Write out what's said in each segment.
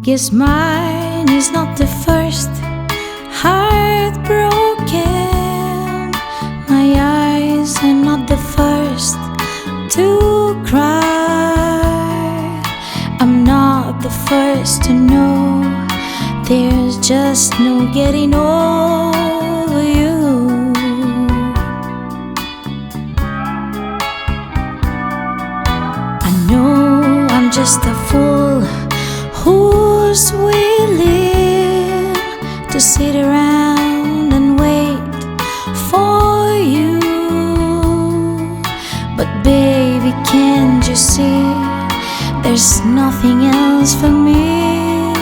Guess mine is not the first heartbroken. My eyes are not the first to cry. I'm not the first to know there's just no getting over you. I know I'm just a fool who's willing to sit around and wait for you. But baby, can't you see there's nothing else for me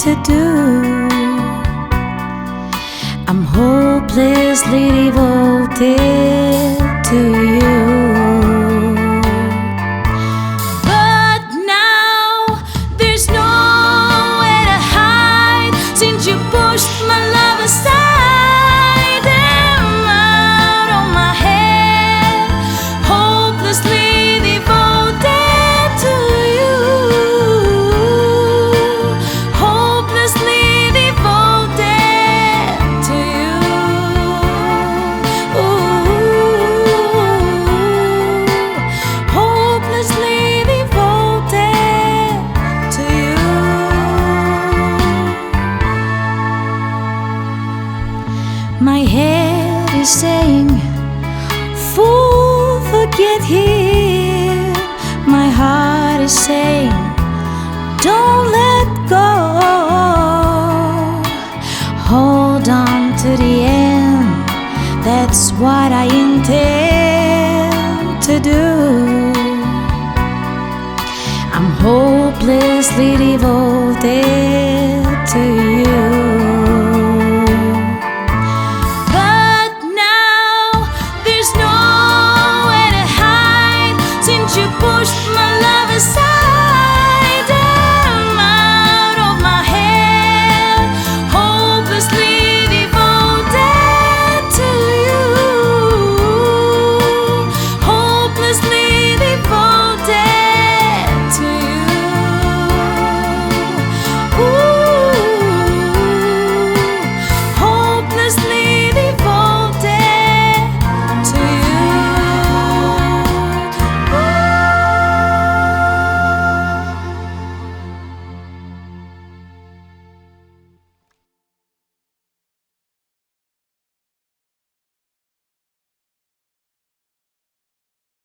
to do? I'm hopelessly devoted to you. My love aside, I'm out of my head, hopelessly devoted to you, hopelessly devoted to you. Ooh, hopelessly devoted to you. My head is saying, fool, forget him. My heart is saying, don't let go. Hold on to the end, that's what I intend to do. I'm hopelessly devoted